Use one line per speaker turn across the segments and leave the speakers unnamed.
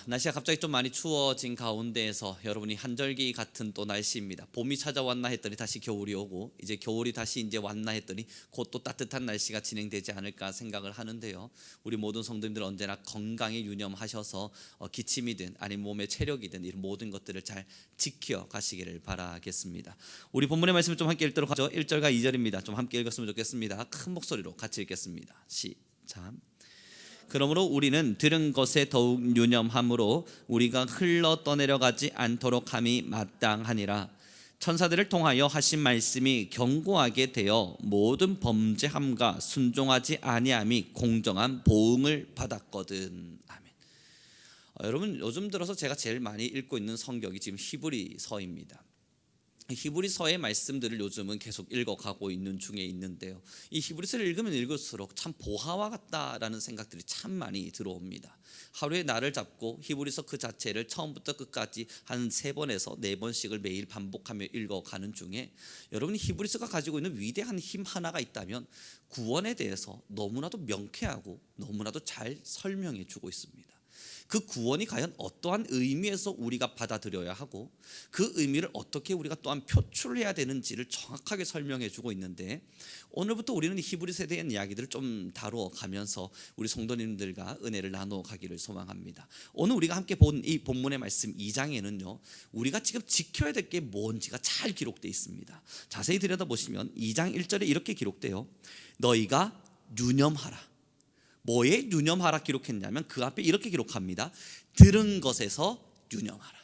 날씨가 갑자기 좀 많이 추워진 가운데에서 여러분이 한절기 같은 또 날씨입니다. 봄이 찾아왔나 했더니 다시 겨울이 오고, 이제 겨울이 다시 이제 왔나 했더니 곧 또 따뜻한 날씨가 진행되지 않을까 생각을 하는데요. 우리 모든 성도님들 언제나 건강에 유념하셔서 기침이든 아니면 몸의 체력이든 이런 모든 것들을 잘 지켜 가시기를 바라겠습니다. 우리 본문의 말씀을 좀 함께 읽도록 하죠. 1절과 2절입니다. 좀 함께 읽었으면 좋겠습니다. 큰 목소리로 같이 읽겠습니다. 시작. 그러므로 우리는 들은 것에 더욱 유념함으로 우리가 흘러 떠내려가지 않도록 함이 마땅하니라. 천사들을 통하여 하신 말씀이 견고하게 되어 모든 범죄함과 순종하지 아니함이 공정한 보응을 받았거든. 아멘. 여러분, 요즘 들어서 제가 제일 많이 읽고 있는 성경이 지금 히브리서입니다. 히브리서의 말씀들을 요즘은 계속 읽어가고 있는 중에 있는데요, 이 히브리서를 읽으면 읽을수록 참 보화와 같다라는 생각들이 참 많이 들어옵니다. 하루에 날을 잡고 히브리서 그 자체를 처음부터 끝까지 한 3번에서 4번씩을 매일 반복하며 읽어가는 중에 여러분이 히브리서가 가지고 있는 위대한 힘 하나가 있다면 구원에 대해서 너무나도 명쾌하고 너무나도 잘 설명해 주고 있습니다. 그 구원이 과연 어떠한 의미에서 우리가 받아들여야 하고 그 의미를 어떻게 우리가 또한 표출해야 되는지를 정확하게 설명해 주고 있는데, 오늘부터 우리는 히브리서에 대한 이야기들을 좀 다루어 가면서 우리 성도님들과 은혜를 나누어 가기를 소망합니다. 오늘 우리가 함께 본 이 본문의 말씀 2장에는요 우리가 지금 지켜야 될 게 뭔지가 잘 기록되어 있습니다. 자세히 들여다보시면 2장 1절에 이렇게 기록돼요. 너희가 유념하라. 뭐에 유념하라 기록했냐면 그 앞에 이렇게 기록합니다. 들은 것에서 유념하라.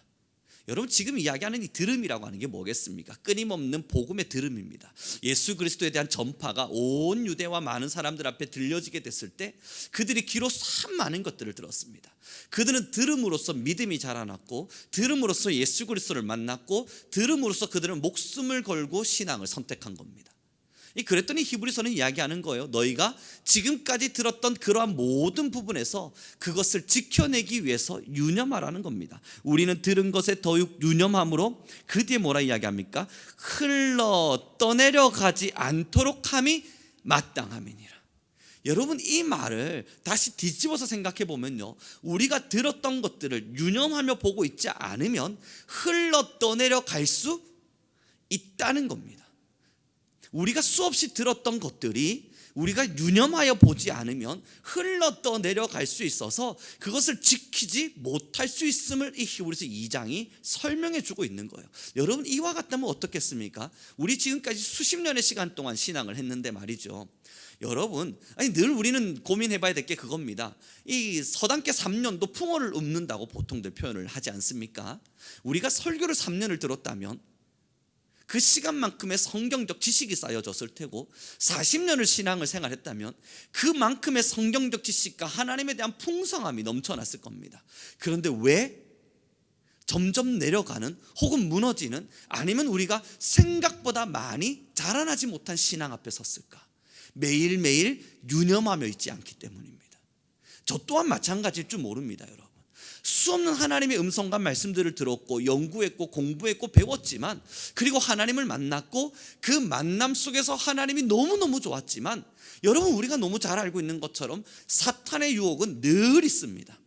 여러분, 지금 이야기하는 이 들음이라고 하는 게 뭐겠습니까? 끊임없는 복음의 들음입니다. 예수 그리스도에 대한 전파가 온 유대와 많은 사람들 앞에 들려지게 됐을 때 그들이 귀로 참 많은 것들을 들었습니다. 그들은 들음으로써 믿음이 자라났고, 들음으로써 예수 그리스도를 만났고, 들음으로써 그들은 목숨을 걸고 신앙을 선택한 겁니다. 그랬더니 히브리서는 이야기하는 거예요. 너희가 지금까지 들었던 그러한 모든 부분에서 그것을 지켜내기 위해서 유념하라는 겁니다. 우리는 들은 것에 더욱 유념함으로, 그 뒤에 뭐라 이야기합니까? 흘러 떠내려가지 않도록 함이 마땅함이니라. 여러분, 이 말을 다시 뒤집어서 생각해 보면요, 우리가 들었던 것들을 유념하며 보고 있지 않으면 흘러 떠내려갈 수 있다는 겁니다. 우리가 수없이 들었던 것들이 우리가 유념하여 보지 않으면 흘러 떠내려갈 수 있어서 그것을 지키지 못할 수 있음을 이 히브리서 2장이 설명해 주고 있는 거예요. 여러분, 이와 같다면 어떻겠습니까? 우리 지금까지 수십 년의 시간 동안 신앙을 했는데 말이죠, 여러분, 늘 우리는 고민해 봐야 될 게 그겁니다. 이 서당계 3년도 풍어를 읊는다고 보통들 표현을 하지 않습니까? 우리가 설교를 3년을 들었다면 그 시간만큼의 성경적 지식이 쌓여졌을 테고, 40년을 신앙을 생활했다면 그만큼의 성경적 지식과 하나님에 대한 풍성함이 넘쳐났을 겁니다. 그런데 왜 점점 내려가는, 혹은 무너지는, 아니면 우리가 생각보다 많이 자라나지 못한 신앙 앞에 섰을까? 매일매일 유념하며 있지 않기 때문입니다. 저 또한 마찬가지일 줄 모릅니다. 여러분, 수없는 하나님의 음성과 말씀들을 들었고 연구했고 공부했고 배웠지만, 그리고 하나님을 만났고 그 만남 속에서 하나님이 너무너무 좋았지만, 여러분, 우리가 너무 잘 알고 있는 것처럼 사탄의 유혹은 늘 있습니다.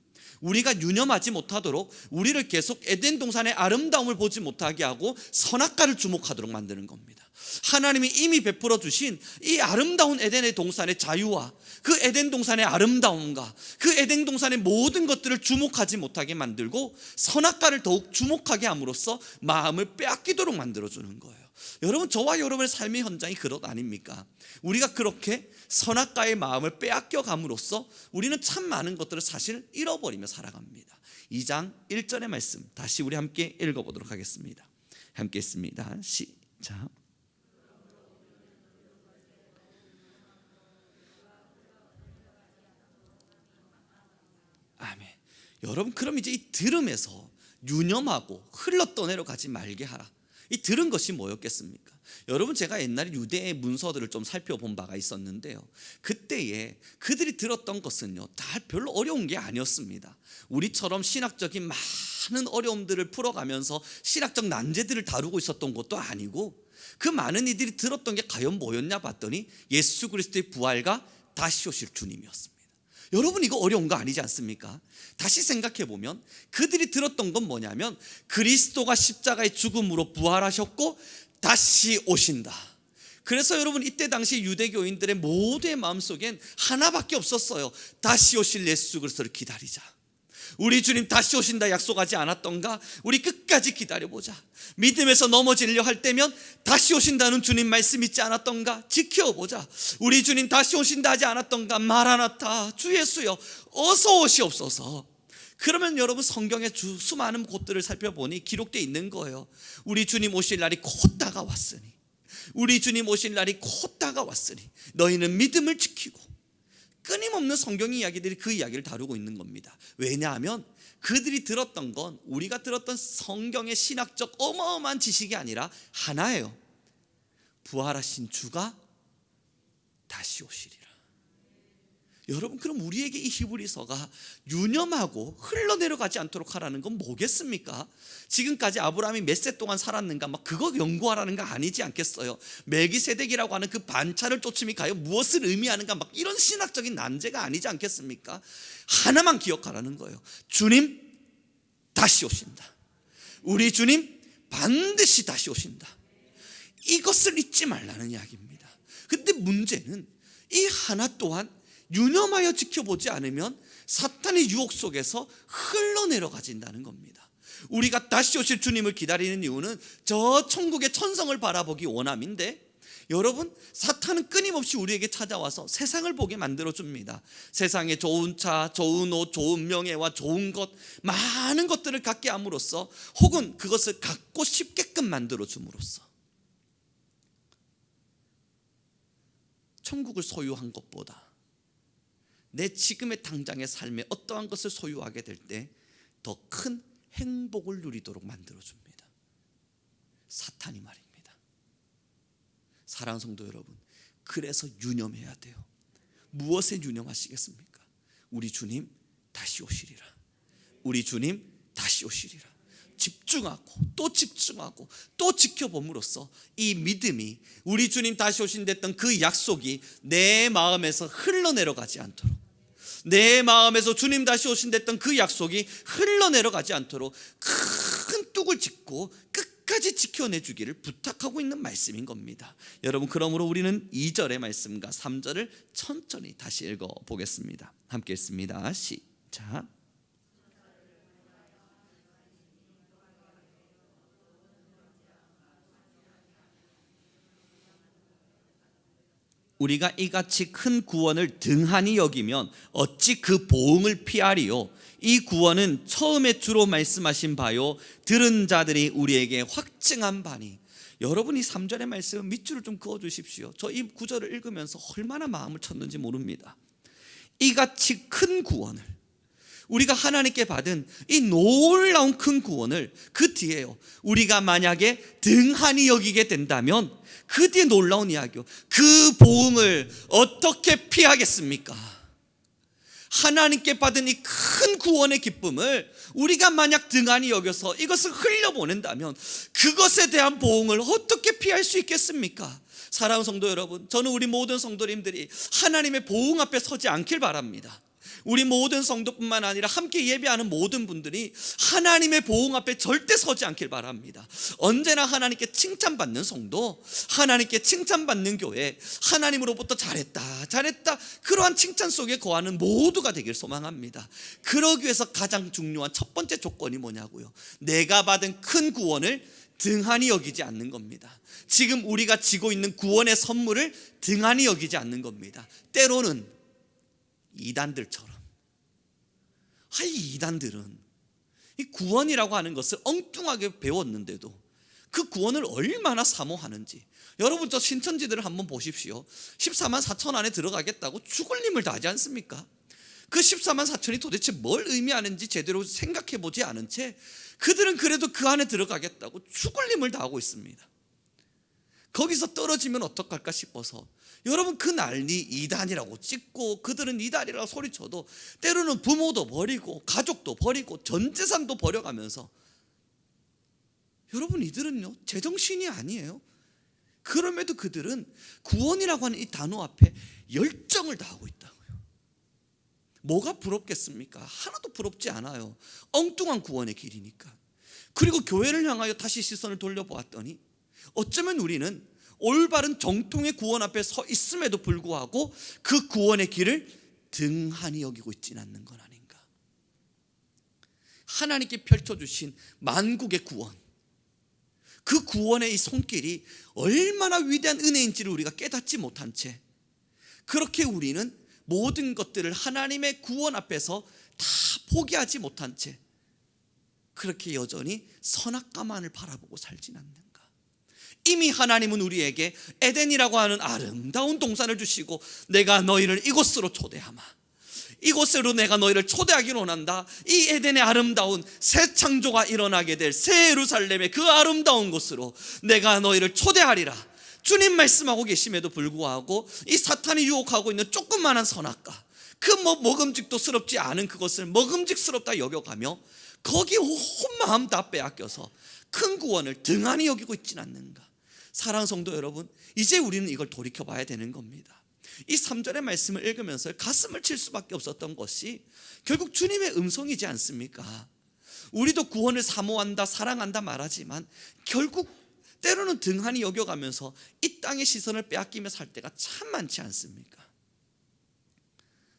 우리가 유념하지 못하도록 우리를 계속 에덴 동산의 아름다움을 보지 못하게 하고 선악과를 주목하도록 만드는 겁니다. 하나님이 이미 베풀어 주신 이 아름다운 에덴의 동산의 자유와 그 에덴 동산의 아름다움과 그 에덴 동산의 모든 것들을 주목하지 못하게 만들고 선악과를 더욱 주목하게 함으로써 마음을 빼앗기도록 만들어주는 거예요. 여러분, 저와 여러분의 삶의 현장이 그것 아닙니까? 우리가 그렇게 선악과의 마음을 빼앗겨 감으로써 우리는 참 많은 것들을 사실 잃어버리며 살아갑니다. 2장 1절의 말씀 다시 우리 함께 읽어보도록 하겠습니다. 함께 읽습니다. 시작. 아멘. 여러분, 그럼 이제 이 들음에서 유념하고 흘러 떠내려가지 말게 하라. 이 들은 것이 뭐였겠습니까? 여러분, 제가 옛날에 유대의 문서들을 좀 살펴본 바가 있었는데요, 그때에 그들이 들었던 것은요 다 별로 어려운 게 아니었습니다. 우리처럼 신학적인 많은 어려움들을 풀어가면서 신학적 난제들을 다루고 있었던 것도 아니고, 그 많은 이들이 들었던 게 과연 뭐였냐 봤더니 예수 그리스도의 부활과 다시 오실 주님이었습니다. 여러분 이거 어려운 거 아니지 않습니까? 다시 생각해 보면 그들이 들었던 건 뭐냐면 그리스도가 십자가의 죽음으로 부활하셨고 다시 오신다. 그래서 여러분 이때 당시 유대교인들의 모두의 마음속엔 하나밖에 없었어요. 다시 오실 예수 그리스도를 기다리자. 우리 주님 다시 오신다 약속하지 않았던가? 우리 끝까지 기다려보자. 믿음에서 넘어지려 할 때면 다시 오신다는 주님 말씀 있지 않았던가? 지켜보자. 우리 주님 다시 오신다 하지 않았던가? 마라나타 주 예수여 어서 오시옵소서. 그러면 여러분 성경의 수많은 곳들을 살펴보니 기록되어 있는 거예요. 우리 주님 오실 날이 곧 다가왔으니, 우리 주님 오실 날이 곧 다가왔으니 너희는 믿음을 지키고. 끊임없는 성경 이야기들이 그 이야기를 다루고 있는 겁니다. 왜냐하면 그들이 들었던 건 우리가 들었던 성경의 신학적 어마어마한 지식이 아니라 하나예요. 부활하신 주가 다시 오시리라. 여러분 그럼 우리에게 이 히브리서가 유념하고 흘러내려가지 않도록 하라는 건 뭐겠습니까? 지금까지 아브라함이 몇 세 동안 살았는가 막 그거 연구하라는 거 아니지 않겠어요? 멜기세덱이라고 하는 그 반차를 쫓음이 과연 무엇을 의미하는가 막 이런 신학적인 난제가 아니지 않겠습니까? 하나만 기억하라는 거예요. 주님 다시 오신다. 우리 주님 반드시 다시 오신다. 이것을 잊지 말라는 이야기입니다. 근데 문제는 이 하나 또한 유념하여 지켜보지 않으면 사탄의 유혹 속에서 흘러내려가진다는 겁니다. 우리가 다시 오실 주님을 기다리는 이유는 저 천국의 천성을 바라보기 원함인데, 여러분 사탄은 끊임없이 우리에게 찾아와서 세상을 보게 만들어줍니다. 세상에 좋은 차, 좋은 옷, 좋은 명예와 좋은 것, 많은 것들을 갖게 함으로써, 혹은 그것을 갖고 싶게끔 만들어줌으로써 천국을 소유한 것보다 내 지금의 당장의 삶에 어떠한 것을 소유하게 될 때 더 큰 행복을 누리도록 만들어줍니다. 사탄이 말입니다. 사랑하는 성도 여러분, 그래서 유념해야 돼요. 무엇에 유념하시겠습니까? 우리 주님 다시 오시리라. 우리 주님 다시 오시리라. 집중하고 또 집중하고 또 지켜봄으로써 이 믿음이, 우리 주님 다시 오신댔던 그 약속이 내 마음에서 흘러내려가지 않도록, 내 마음에서 주님 다시 오신댔던 그 약속이 흘러내려가지 않도록 큰 뚝을 짓고 끝까지 지켜내주기를 부탁하고 있는 말씀인 겁니다. 여러분 그러므로 우리는 2절의 말씀과 3절을 천천히 다시 읽어보겠습니다. 함께 읽습니다. 시작. 우리가 이같이 큰 구원을 등한히 여기면 어찌 그 보응을 피하리요? 이 구원은 처음에 주로 말씀하신 바요 들은 자들이 우리에게 확증한 바니. 여러분 이 3절의 말씀 밑줄을 좀 그어주십시오. 저 이 구절을 읽으면서 얼마나 마음을 쳤는지 모릅니다. 이같이 큰 구원을, 우리가 하나님께 받은 이 놀라운 큰 구원을 그 뒤에요, 우리가 만약에 등한히 여기게 된다면 그 뒤에 놀라운 이야기요, 그 보응을 어떻게 피하겠습니까? 하나님께 받은 이 큰 구원의 기쁨을 우리가 만약 등한히 여겨서 이것을 흘려보낸다면 그것에 대한 보응을 어떻게 피할 수 있겠습니까? 사랑하는 성도 여러분, 저는 우리 모든 성도님들이 하나님의 보응 앞에 서지 않길 바랍니다. 우리 모든 성도뿐만 아니라 함께 예배하는 모든 분들이 하나님의 보응 앞에 절대 서지 않길 바랍니다. 언제나 하나님께 칭찬받는 성도, 하나님께 칭찬받는 교회, 하나님으로부터 잘했다 잘했다 그러한 칭찬 속에 거하는 모두가 되길 소망합니다. 그러기 위해서 가장 중요한 첫 번째 조건이 뭐냐고요? 내가 받은 큰 구원을 등한히 여기지 않는 겁니다. 지금 우리가 지고 있는 구원의 선물을 등한히 여기지 않는 겁니다. 때로는 이단들처럼, 이 이단들은 이 구원이라고 하는 것을 엉뚱하게 배웠는데도 그 구원을 얼마나 사모하는지. 여러분 저 신천지들을 한번 보십시오. 14만 4천 안에 들어가겠다고 죽을 힘을 다하지 않습니까? 그 14만 4천이 도대체 뭘 의미하는지 제대로 생각해 보지 않은 채 그들은 그래도 그 안에 들어가겠다고 죽을 힘을 다하고 있습니다. 거기서 떨어지면 어떡할까 싶어서 여러분 그 난리 이단이라고 찍고 그들은 이단이라고 소리쳐도 때로는 부모도 버리고 가족도 버리고 전 재산도 버려가면서, 여러분 이들은요 제정신이 아니에요. 그럼에도 그들은 구원이라고 하는 이 단어 앞에 열정을 다하고 있다고요. 뭐가 부럽겠습니까? 하나도 부럽지 않아요. 엉뚱한 구원의 길이니까. 그리고 교회를 향하여 다시 시선을 돌려보았더니 어쩌면 우리는 올바른 정통의 구원 앞에 서 있음에도 불구하고 그 구원의 길을 등한히 여기고 있지는 않는 건 아닌가. 하나님께 펼쳐주신 만국의 구원, 그 구원의 이 손길이 얼마나 위대한 은혜인지를 우리가 깨닫지 못한 채 그렇게 우리는 모든 것들을 하나님의 구원 앞에서 다 포기하지 못한 채 그렇게 여전히 선악과만을 바라보고 살진 않는가. 이미 하나님은 우리에게 에덴이라고 하는 아름다운 동산을 주시고 내가 너희를 이곳으로 초대하마, 이곳으로 내가 너희를 초대하기로 원한다. 이 에덴의 아름다운 새 창조가 일어나게 될 새 예루살렘의 그 아름다운 곳으로 내가 너희를 초대하리라. 주님 말씀하고 계심에도 불구하고 이 사탄이 유혹하고 있는 조그만한 선악과, 그 먹음직도 스럽지 않은 그것을 먹음직스럽다 여겨가며 거기 온 마음 다 빼앗겨서 큰 구원을 등한히 여기고 있지는 않는가. 사랑하는 성도 여러분, 이제 우리는 이걸 돌이켜봐야 되는 겁니다. 이 3절의 말씀을 읽으면서 가슴을 칠 수밖에 없었던 것이 결국 주님의 음성이지 않습니까? 우리도 구원을 사모한다, 사랑한다 말하지만 결국 때로는 등한히 여겨가면서 이 땅의 시선을 빼앗기며 살 때가 참 많지 않습니까?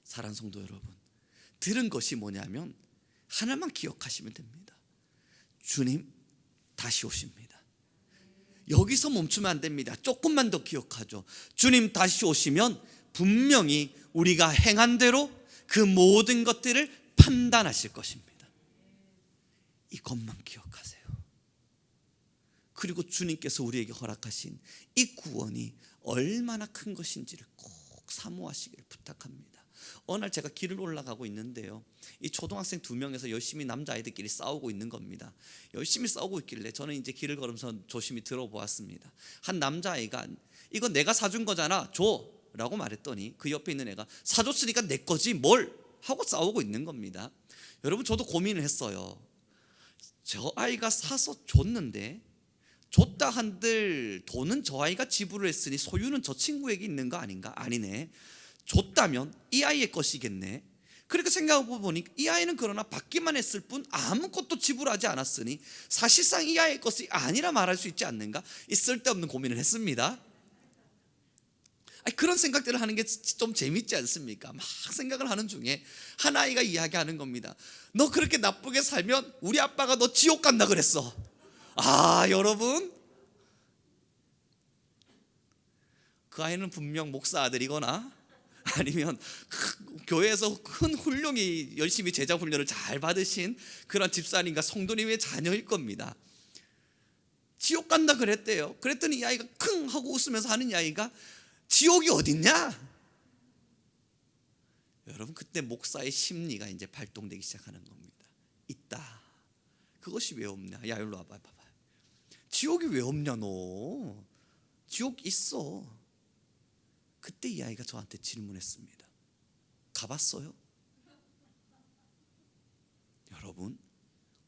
사랑하는 성도 여러분, 들은 것이 뭐냐면 하나만 기억하시면 됩니다. 주님 다시 오십니다. 여기서 멈추면 안 됩니다. 조금만 더 기억하죠. 주님 다시 오시면 분명히 우리가 행한 대로 그 모든 것들을 판단하실 것입니다. 이것만 기억하세요. 그리고 주님께서 우리에게 허락하신 이 구원이 얼마나 큰 것인지를 꼭 사모하시기를 부탁합니다. 어느 날 제가 길을 올라가고 있는데요, 이 초등학생 2명에서 열심히 남자아이들끼리 싸우고 있는 겁니다. 열심히 싸우고 있길래 저는 이제 길을 걸으면서 조심히 들어보았습니다. 한 남자아이가 이거 내가 사준 거잖아, 줘 라고 말했더니 그 옆에 있는 애가 사줬으니까 내 거지 뭘 하고 싸우고 있는 겁니다. 여러분, 저도 고민을 했어요. 저 아이가 사서 줬는데 줬다 한들 돈은 저 아이가 지불을 했으니 소유는 저 친구에게 있는 거 아닌가? 아니네. 줬다면 이 아이의 것이겠네. 그렇게 생각해보니 이 아이는 그러나 받기만 했을 뿐 아무것도 지불하지 않았으니 사실상 이 아이의 것이 아니라 말할 수 있지 않는가? 이 쓸데없는 고민을 했습니다. 그런 생각들을 하는 게 좀 재밌지 않습니까? 막 생각을 하는 중에 한 아이가 이야기하는 겁니다. 너 그렇게 나쁘게 살면 우리 아빠가 너 지옥 간다 그랬어. 여러분, 그 아이는 분명 목사 아들이거나 아니면 교회에서 큰 훌륭히 열심히 제자 훈련을 잘 받으신 그런 집사님과 성도님의 자녀일 겁니다. 지옥 간다 그랬대요. 그랬더니 이 아이가 킁 하고 웃으면서 하는 이 아이가 지옥이 어딨냐? 여러분, 그때 목사의 심리가 이제 발동되기 시작하는 겁니다. 있다. 그것이 왜 없냐? 야, 일로 와봐. 봐봐. 지옥이 왜 없냐 너? 지옥 있어. 그때 이 아이가 저한테 질문했습니다. 가봤어요? 여러분,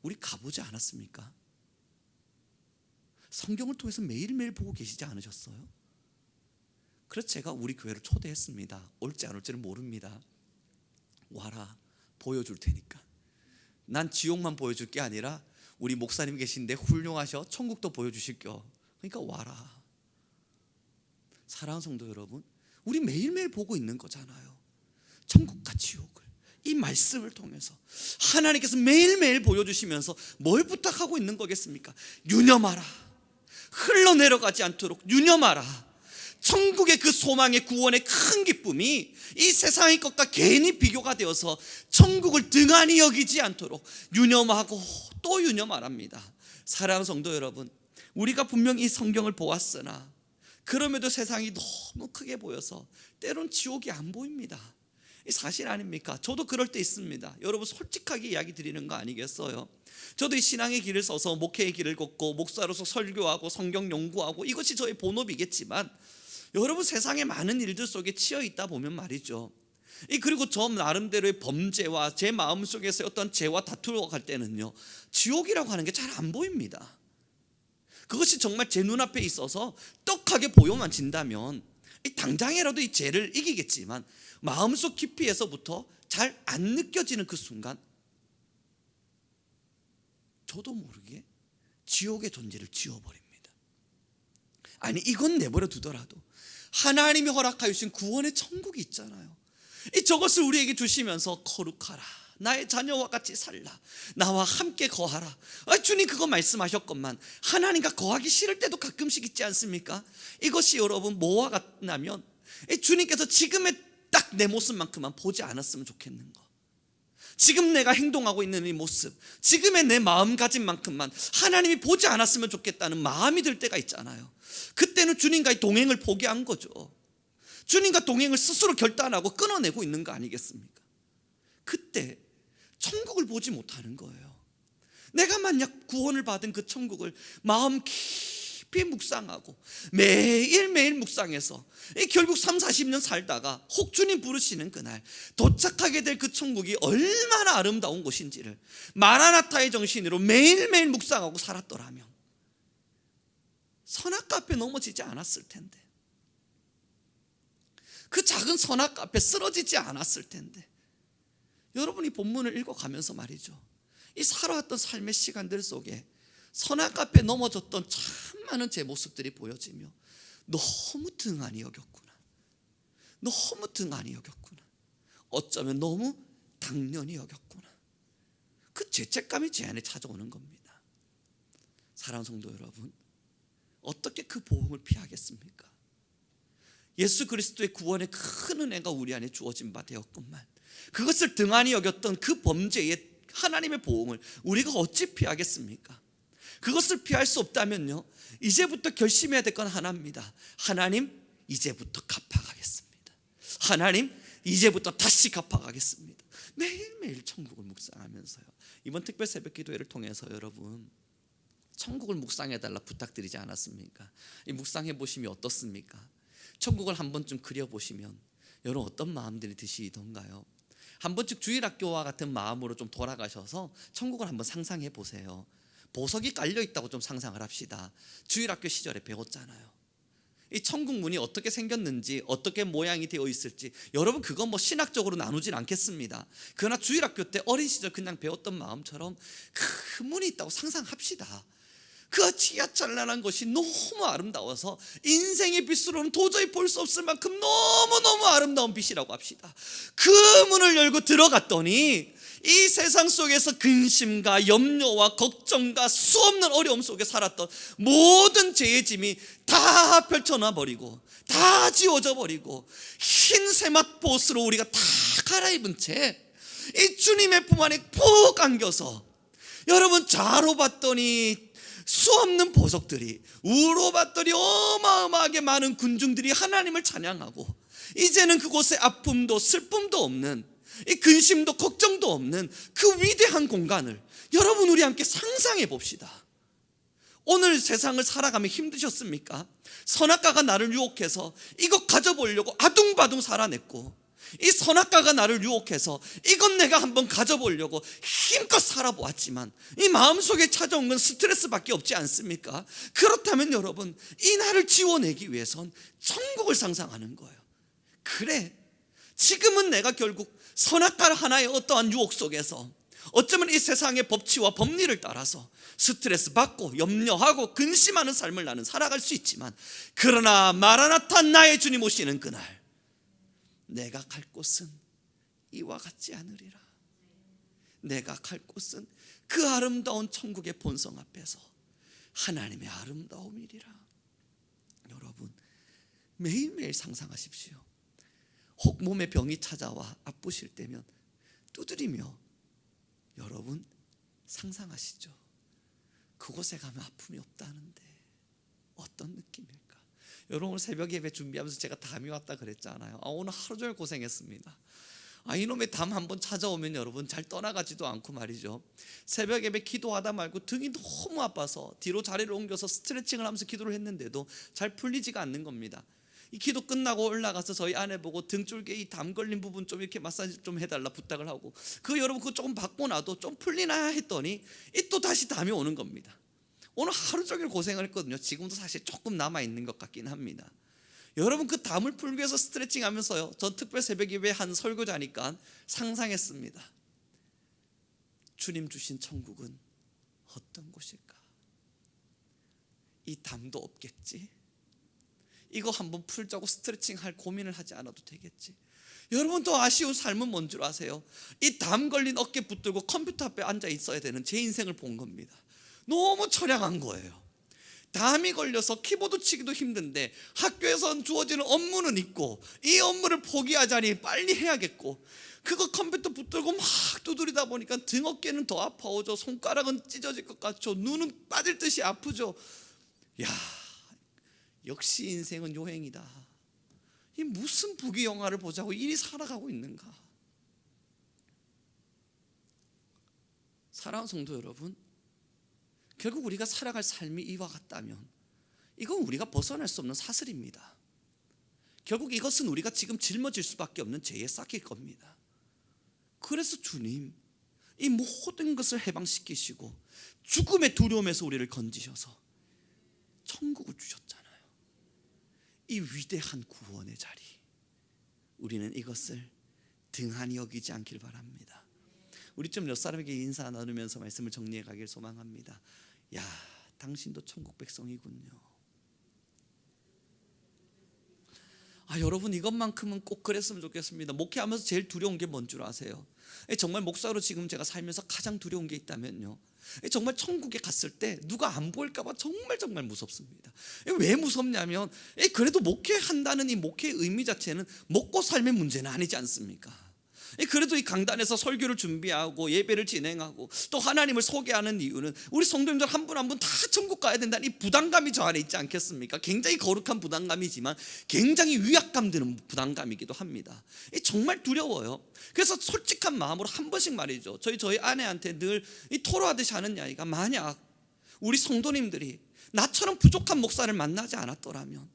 우리 가보지 않았습니까? 성경을 통해서 매일매일 보고 계시지 않으셨어요? 그래서 제가 우리 교회를 초대했습니다. 올지 안 올지는 모릅니다. 와라, 보여줄 테니까. 난 지옥만 보여줄 게 아니라 우리 목사님 계신데 훌륭하셔, 천국도 보여주실게요. 그러니까 와라. 사랑하는 성도 여러분, 우리 매일매일 보고 있는 거잖아요. 천국과 지옥을 이 말씀을 통해서 하나님께서 매일매일 보여주시면서 뭘 부탁하고 있는 거겠습니까? 유념하라. 흘러내려가지 않도록 유념하라. 천국의 그 소망의 구원의 큰 기쁨이 이 세상의 것과 괜히 비교가 되어서 천국을 등한히 여기지 않도록 유념하고 또 유념하랍니다. 사랑하는 성도 여러분, 우리가 분명 이 성경을 보았으나 그럼에도 세상이 너무 크게 보여서 때론 지옥이 안 보입니다. 사실 아닙니까? 저도 그럴 때 있습니다. 여러분, 솔직하게 이야기 드리는 거 아니겠어요? 저도 이 신앙의 길을 써서 목회의 길을 걷고 목사로서 설교하고 성경 연구하고 이것이 저의 본업이겠지만 여러분, 세상의 많은 일들 속에 치여 있다 보면 말이죠, 그리고 저 나름대로의 범죄와 제 마음속에서 어떤 죄와 다투어 갈 때는요, 지옥이라고 하는 게 잘 안 보입니다. 그것이 정말 제 눈앞에 있어서 떡하게 보여만 진다면 당장이라도 이 죄를 이기겠지만 마음속 깊이에서부터 잘 안 느껴지는 그 순간 저도 모르게 지옥의 존재를 지워버립니다. 아니, 이건 내버려 두더라도 하나님이 허락하여 주신 구원의 천국이 있잖아요. 저것을 우리에게 주시면서 거룩하라, 나의 자녀와 같이 살라, 나와 함께 거하라. 주님 그거 말씀하셨건만 하나님과 거하기 싫을 때도 가끔씩 있지 않습니까? 이것이 여러분 뭐와 같냐면 주님께서 지금의 딱 내 모습만큼만 보지 않았으면 좋겠는 거, 지금 내가 행동하고 있는 이 모습, 지금의 내 마음가짐만큼만 하나님이 보지 않았으면 좋겠다는 마음이 들 때가 있잖아요. 그때는 주님과의 동행을 포기한 거죠. 주님과 동행을 스스로 결단하고 끊어내고 있는 거 아니겠습니까? 그때 천국을 보지 못하는 거예요. 내가 만약 구원을 받은 그 천국을 마음 깊이 묵상하고 매일매일 묵상해서 결국 30-40년 살다가 혹 주님 부르시는 그날 도착하게 될 그 천국이 얼마나 아름다운 곳인지를 마라나타의 정신으로 매일매일 묵상하고 살았더라면 선악과 앞에 넘어지지 않았을 텐데, 그 작은 선악과 앞에 쓰러지지 않았을 텐데. 여러분이 본문을 읽어가면서 말이죠, 이 살아왔던 삶의 시간들 속에 선악과 앞에 넘어졌던 참 많은 제 모습들이 보여지며 너무 등한히 여겼구나, 너무 등한히 여겼구나, 어쩌면 너무 당연히 여겼구나. 그 죄책감이 제 안에 찾아오는 겁니다. 사랑하는 성도 여러분, 어떻게 그 보응을 피하겠습니까? 예수 그리스도의 구원의 큰 은혜가 우리 안에 주어진 바 되었건만 그것을 등한히 여겼던 그 범죄의 하나님의 보응을 우리가 어찌 피하겠습니까? 그것을 피할 수 없다면요, 이제부터 결심해야 될 건 하나입니다. 하나님, 이제부터 갚아가겠습니다. 하나님, 이제부터 다시 갚아가겠습니다. 매일매일 천국을 묵상하면서요. 이번 특별 새벽 기도회를 통해서 여러분 천국을 묵상해달라 부탁드리지 않았습니까? 이 묵상해 보시면 어떻습니까? 천국을 한 번쯤 그려보시면 여러분 어떤 마음들이 드시던가요? 한 번쯤 주일학교와 같은 마음으로 좀 돌아가셔서 천국을 한번 상상해 보세요. 보석이 깔려있다고 좀 상상을 합시다. 주일학교 시절에 배웠잖아요. 이 천국 문이 어떻게 생겼는지, 어떻게 모양이 되어 있을지 여러분 그건 뭐 신학적으로 나누진 않겠습니다. 그러나 주일학교 때 어린 시절 그냥 배웠던 마음처럼 큰 문이 있다고 상상합시다. 그 지하찬란한 것이 너무 아름다워서 인생의 빛으로는 도저히 볼 수 없을 만큼 너무너무 아름다운 빛이라고 합시다. 그 문을 열고 들어갔더니 이 세상 속에서 근심과 염려와 걱정과 수없는 어려움 속에 살았던 모든 죄의 짐이 다 펼쳐놔 버리고 다 지워져 버리고 흰 세마포옷으로 우리가 다 갈아입은 채 이 주님의 품 안에 푹 안겨서 여러분 좌로 봤더니 수없는 보석들이, 우로 봤더니 어마어마하게 많은 군중들이 하나님을 찬양하고 이제는 그곳에 아픔도 슬픔도 없는, 이 근심도 걱정도 없는 그 위대한 공간을 여러분 우리 함께 상상해 봅시다. 오늘 세상을 살아가며 힘드셨습니까? 선악과가 나를 유혹해서 이것 가져보려고 아둥바둥 살아냈고, 이 선악과가 나를 유혹해서 이건 내가 한번 가져보려고 힘껏 살아보았지만 이 마음속에 찾아온 건 스트레스밖에 없지 않습니까? 그렇다면 여러분 이 나를 지워내기 위해선 천국을 상상하는 거예요. 그래, 지금은 내가 결국 선악과 하나의 어떠한 유혹 속에서 어쩌면 이 세상의 법치와 법리를 따라서 스트레스 받고 염려하고 근심하는 삶을 나는 살아갈 수 있지만, 그러나 마라나타 나의 주님 오시는 그날 내가 갈 곳은 이와 같지 않으리라. 내가 갈 곳은 그 아름다운 천국의 본성 앞에서 하나님의 아름다움이리라. 여러분 매일매일 상상하십시오. 혹 몸에 병이 찾아와 아프실 때면 두드리며 여러분 상상하시죠. 그곳에 가면 아픔이 없다는데 어떤 느낌일까? 여러분 오늘 새벽 예배 준비하면서 제가 담이 왔다 그랬잖아요. 오늘 하루 종일 고생했습니다. 이놈의 담 한번 찾아오면 여러분 잘 떠나가지도 않고 말이죠, 새벽 예배 기도하다 말고 등이 너무 아파서 뒤로 자리를 옮겨서 스트레칭을 하면서 기도를 했는데도 잘 풀리지가 않는 겁니다. 이 기도 끝나고 올라가서 저희 아내 보고 등줄기에 이 담 걸린 부분 좀 이렇게 마사지 좀 해달라 부탁을 하고, 여러분 그거 조금 받고 나도 좀 풀리나 했더니 또 다시 담이 오는 겁니다. 오늘 하루 종일 고생을 했거든요. 지금도 사실 조금 남아있는 것 같긴 합니다. 여러분 그 담을 풀기 위해서 스트레칭 하면서요, 전 특별 새벽 예배 한 설교자니까 상상했습니다. 주님 주신 천국은 어떤 곳일까? 이 담도 없겠지? 이거 한번 풀자고 스트레칭 할 고민을 하지 않아도 되겠지? 여러분 더 아쉬운 삶은 뭔 줄 아세요? 이 담 걸린 어깨 붙들고 컴퓨터 앞에 앉아 있어야 되는 제 인생을 본 겁니다. 너무 처량한 거예요. 담이 걸려서 키보드 치기도 힘든데 학교에서 주어지는 업무는 있고 이 업무를 포기하자니 빨리 해야겠고 그거 컴퓨터 붙들고 막 두드리다 보니까 등 어깨는 더 아파오죠. 손가락은 찢어질 것 같죠. 눈은 빠질 듯이 아프죠. 야, 역시 인생은 여행이다. 이 무슨 부귀영화를 보자고 이리 살아가고 있는가? 사랑하는 성도 여러분, 결국 우리가 살아갈 삶이 이와 같다면 이건 우리가 벗어날 수 없는 사슬입니다. 결국 이것은 우리가 지금 짊어질 수밖에 없는 죄의 싹일 겁니다. 그래서 주님 이 모든 것을 해방시키시고 죽음의 두려움에서 우리를 건지셔서 천국을 주셨잖아요. 이 위대한 구원의 자리, 우리는 이것을 등한히 여기지 않길 바랍니다. 우리 좀 몇 사람에게 인사 나누면서 말씀을 정리해 가길 소망합니다. 야, 당신도 천국 백성이군요. 여러분 이것만큼은 꼭 그랬으면 좋겠습니다. 목회하면서 제일 두려운 게 뭔 줄 아세요? 정말 목사로 지금 제가 살면서 가장 두려운 게 있다면요, 정말 천국에 갔을 때 누가 안 보일까 봐 정말 무섭습니다. 왜 무섭냐면 그래도 목회한다는 이 목회의 의미 자체는 먹고 삶의 문제는 아니지 않습니까? 그래도 이 강단에서 설교를 준비하고 예배를 진행하고 또 하나님을 소개하는 이유는 우리 성도님들 한 분 한 분 다 천국 가야 된다는 이 부담감이 저 안에 있지 않겠습니까? 굉장히 거룩한 부담감이지만 굉장히 위압감 드는 부담감이기도 합니다. 정말 두려워요. 그래서 솔직한 마음으로 한 번씩 말이죠, 저희 아내한테 늘 토로하듯이 하는 이야기가, 만약 우리 성도님들이 나처럼 부족한 목사를 만나지 않았더라면,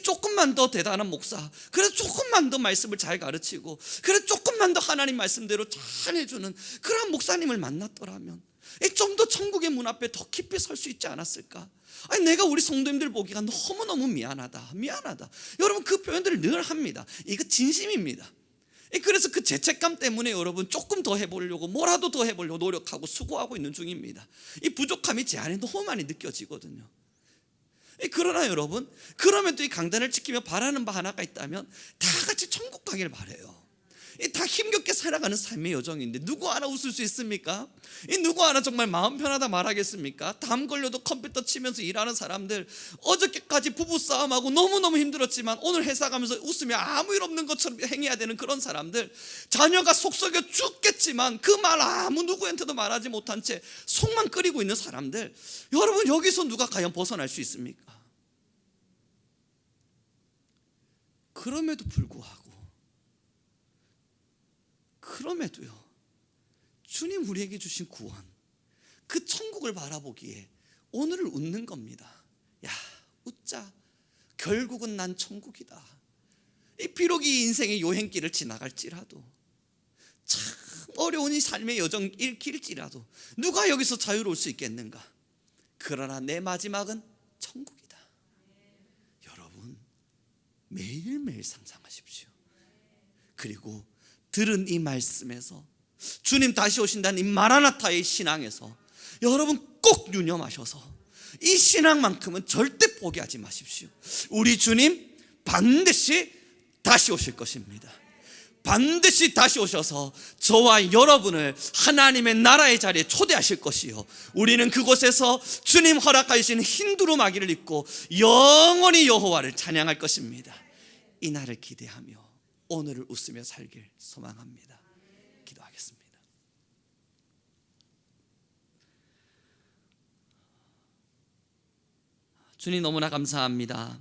조금만 더 대단한 목사, 그래서 조금만 더 말씀을 잘 가르치고 그래서 조금만 더 하나님 말씀대로 잘 해주는 그런 목사님을 만났더라면 좀 더 천국의 문 앞에 더 깊이 설 수 있지 않았을까? 내가 우리 성도님들 보기가 너무너무 미안하다. 여러분 그 표현들을 늘 합니다. 이거 진심입니다. 그래서 그 죄책감 때문에 여러분 조금 더 해보려고, 뭐라도 더 해보려고 노력하고 수고하고 있는 중입니다. 이 부족함이 제 안에 너무 많이 느껴지거든요. 그러나 여러분, 그러면 또 이 강단을 지키며 바라는 바 하나가 있다면 다 같이 천국 가길 바래요. 다 힘겹게 살아가는 삶의 여정인데 누구 하나 웃을 수 있습니까? 누구 하나 정말 마음 편하다 말하겠습니까? 담 걸려도 컴퓨터 치면서 일하는 사람들, 어저께까지 부부싸움하고 너무너무 힘들었지만 오늘 회사 가면서 웃으며 아무 일 없는 것처럼 행해야 되는 그런 사람들, 자녀가 속 썩여 죽겠지만 그 말 아무 누구한테도 말하지 못한 채 속만 끓이고 있는 사람들, 여러분 여기서 누가 과연 벗어날 수 있습니까? 그럼에도 불구하고, 그럼에도요, 주님 우리에게 주신 구원, 그 천국을 바라보기에 오늘을 웃는 겁니다. 야, 웃자. 결국은 난 천국이다. 비록 이 인생의 여행길을 지나갈지라도, 참 어려운 이 삶의 여정 일길일지라도 누가 여기서 자유로울 수 있겠는가? 그러나 내 마지막은 천국이다. 여러분 매일매일 상상하십시오. 그리고 들은 이 말씀에서, 주님 다시 오신다는 이 마라나타의 신앙에서 여러분 꼭 유념하셔서 이 신앙만큼은 절대 포기하지 마십시오. 우리 주님 반드시 다시 오실 것입니다. 반드시 다시 오셔서 저와 여러분을 하나님의 나라의 자리에 초대하실 것이요, 우리는 그곳에서 주님 허락하신 흰 두루마기를 입고 영원히 여호와를 찬양할 것입니다. 이 날을 기대하며 오늘을 웃으며 살길 소망합니다. 기도하겠습니다. 주님 너무나 감사합니다.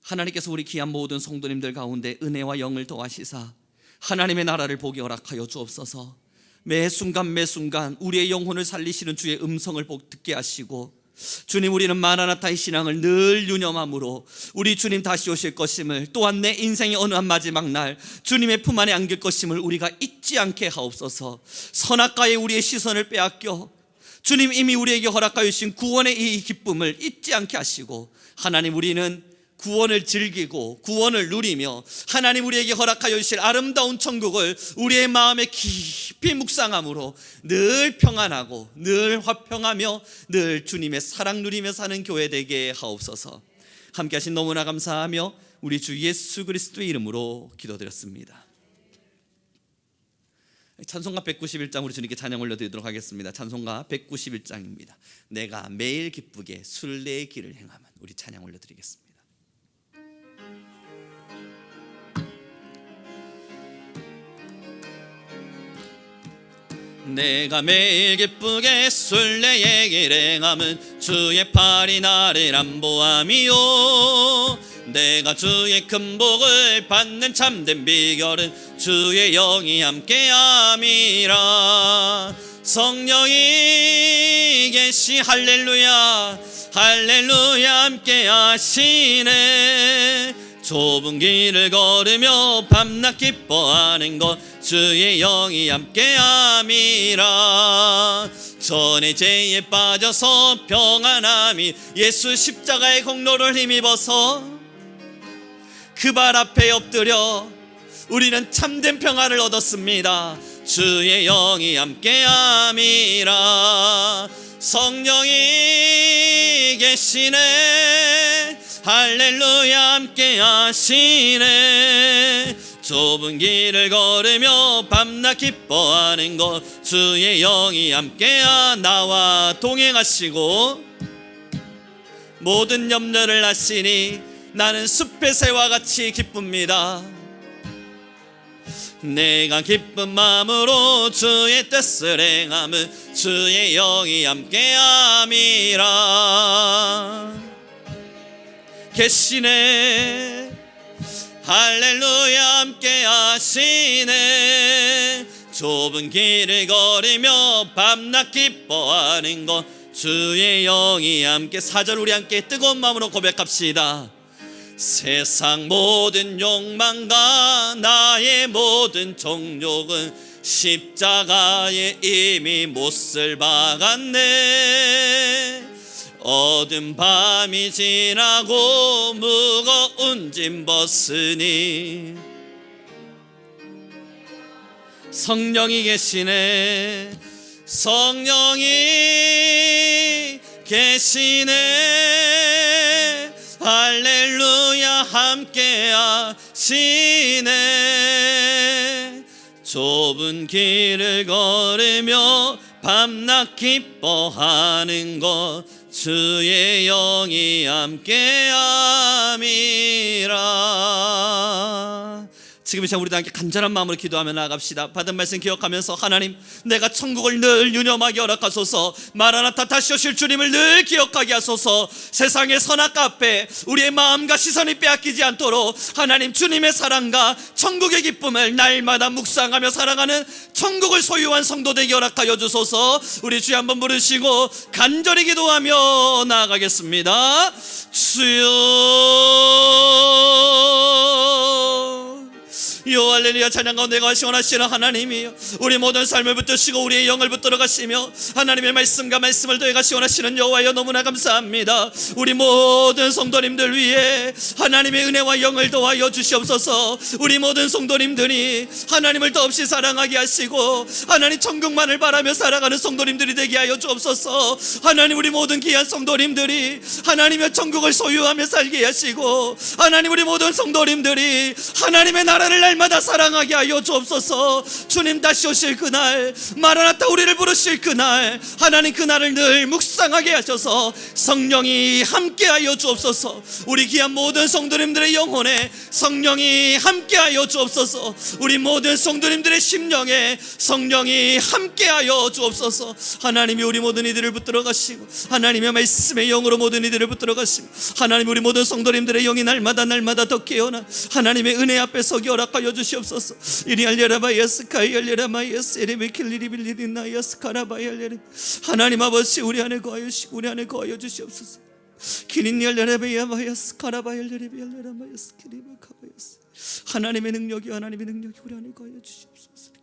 하나님께서 우리 귀한 모든 성도님들 가운데 은혜와 영을 더하시사 하나님의 나라를 보게 허락하여 주옵소서. 매 순간 우리의 영혼을 살리시는 주의 음성을 듣게 하시고, 주님 우리는 마라나타의 신앙을 늘 유념함으로 우리 주님 다시 오실 것임을, 또한 내 인생의 어느 한 마지막 날 주님의 품 안에 안길 것임을 우리가 잊지 않게 하옵소서. 선악과에 우리의 시선을 빼앗겨 주님 이미 우리에게 허락하여 주신 구원의 이 기쁨을 잊지 않게 하시고, 하나님 우리는 구원을 즐기고 구원을 누리며 하나님 우리에게 허락하여 주실 아름다운 천국을 우리의 마음에 깊이 묵상함으로 늘 평안하고 늘 화평하며 늘 주님의 사랑 누리며 사는 교회 되게 하옵소서. 함께 하신 너무나 감사하며 우리 주 예수 그리스도의 이름으로 기도드렸습니다. 찬송가 191장 우리 주님께 찬양 올려드리도록 하겠습니다. 찬송가 191장입니다. 내가 매일 기쁘게 순례의 길을 행하면. 우리 찬양 올려드리겠습니다. 내가 매일 기쁘게 순례의 길 행함은 주의 팔이 나를 안보함이요 내가 주의 큰 복을 받는 참된 비결은 주의 영이 함께함이라. 성령이 계시 할렐루야 할렐루야 함께 하시네. 좁은 길을 걸으며 밤낮 기뻐하는 것 주의 영이 함께함이라. 전에 죄에 빠져서 평안함이 예수 십자가의 공로를 힘입어서 그 발 앞에 엎드려 우리는 참된 평안을 얻었습니다. 주의 영이 함께함이라. 성령이 계시네 할렐루야 함께 하시네. 좁은 길을 걸으며 밤낮 기뻐하는 것 주의 영이 함께하. 나와 동행하시고 모든 염려를 하시니 나는 숲의 새와 같이 기쁩니다. 내가 기쁜 마음으로 주의 뜻을 행함은 주의 영이 함께함이라. 계시네 할렐루야 함께 하시네. 좁은 길을 걸으며 밤낮 기뻐하는 것 주의 영이 함께. 4절 우리 함께 뜨거운 마음으로 고백합시다. 세상 모든 욕망과 나의 모든 정욕은 십자가에 이미 못을 박았네. 어두운 밤이 지나고 무거운 짐 벗으니 성령이 계시네. 성령이 계시네 할렐루야 함께 하시네. 좁은 길을 걸으며 밤낮 기뻐하는 것 주의 영이 함께함이라. 지금 이 시간 우리도 함께 간절한 마음으로 기도하며 나아갑시다. 받은 말씀 기억하면서 하나님 내가 천국을 늘 유념하게 허락하소서. 마라나타 다시 오실 주님을 늘 기억하게 하소서. 세상의 선악과 앞에 우리의 마음과 시선이 빼앗기지 않도록 하나님 주님의 사랑과 천국의 기쁨을 날마다 묵상하며 살아가는 천국을 소유한 성도 되게 허락하여 주소서. 우리 주여 한번 부르시고 간절히 기도하며 나아가겠습니다. 주여 요 할렐루야. 찬양 가운데 거하시는 하나님이여, 우리 모든 삶을 붙드시고 우리의 영을 붙들어 가시며 하나님의 말씀과 말씀을 더해 가시 원하시는 여호와여 너무나 감사합니다. 우리 모든 성도님들 위해 하나님의 은혜와 영을 더하여 주시옵소서. 우리 모든 성도님들이 하나님을 더없이 사랑하게 하시고 하나님 천국만을 바라며 살아가는 성도님들이 되게 하여 주옵소서. 하나님 우리 모든 귀한 성도님들이 하나님의 천국을 소유하며 살게 하시고 하나님 우리 모든 성도님들이 하나님의 나라를 날마다 사랑하게 하여 주옵소서. 주님 다시 오실 그날, 마라나타 우리를 부르실 그날, 하나님 그날을 늘 묵상하게 하셔서 성령이 함께하여 주옵소서. 우리 귀한 모든 성도님들의 영혼에 성령이 함께하여 주옵소서. 우리 모든 성도님들의 심령에 성령이 함께하여 주옵소서. 하나님이 우리 모든 이들을 붙들어 가시고 하나님의 말씀의 영으로 모든 이들을 붙들어 가시고 하나님 우리 모든 성도님들의 영이 날마다 더 깨어나 하나님의 은혜 앞에 서기 허락하여 주시옵소서. 이리 알려라바야스 카이알려라마야스 에레베킬리리빌리리나야스 카라바야레. 하나님 아버지 우리 안에 거하여 주시고 우리 안에 거하여 주시옵소서. 키린니 알려라바야마야스 카라바야레레비알려라마야스 키리바카바야스. 하나님의 능력이 우리 안에 거하여 주시옵소서.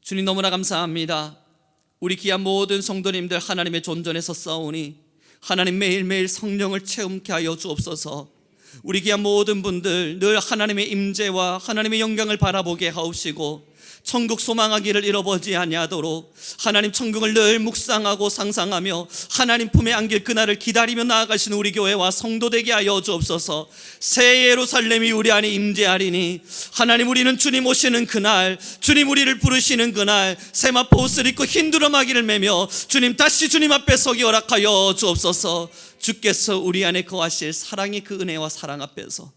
주님 너무나 감사합니다. 우리 귀한 모든 성도님들 하나님의 존전에서 싸우니 하나님 매일매일 성령을 체험케 하여 주옵소서. 우리 귀한 모든 분들 늘 하나님의 임재와 하나님의 영광을 바라보게 하옵시고 천국 소망하기를 잃어버리지 아니하도록 하나님 천국을 늘 묵상하고 상상하며 하나님 품에 안길 그날을 기다리며 나아가시는 우리 교회와 성도 되게 하여 주옵소서. 새 예루살렘이 우리 안에 임재하리니 하나님 우리는 주님 오시는 그날, 주님 우리를 부르시는 그날 세마포 옷을 입고 흰 두루마기를 매며 주님 다시 주님 앞에 서기 허락하여 주옵소서. 주께서 우리 안에 거하실 사랑의 그 은혜와 사랑 앞에서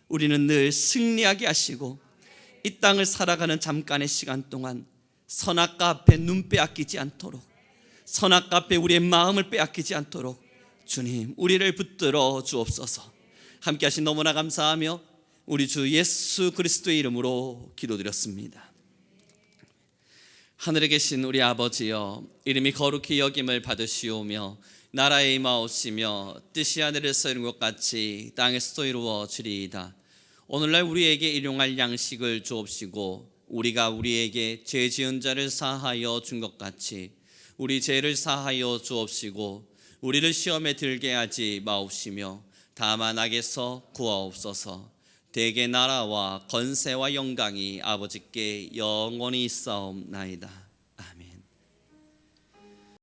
우리는 늘 승리하게 하시고 이 땅을 살아가는 잠깐의 시간 동안 선악과 앞에 눈 빼앗기지 않도록, 선악과 앞에 우리의 마음을 빼앗기지 않도록 주님 우리를 붙들어 주옵소서. 함께 하신 너무나 감사하며 우리 주 예수 그리스도의 이름으로 기도드렸습니다. 하늘에 계신 우리 아버지여, 이름이 거룩히 여김을 받으시오며 나라에 임하옵시며 뜻이 하늘에서 이룬 것 같이 땅에서도 이루어지리이다. 오늘날 우리에게 일용할 양식을 주옵시고 우리가 우리에게 죄 지은 자를 사하여 준 것 같이 우리 죄를 사하여 주옵시고 우리를 시험에 들게 하지 마옵시며 다만 악에서 구하옵소서. 대개 나라와 권세와 영광이 아버지께 영원히 있사옵나이다.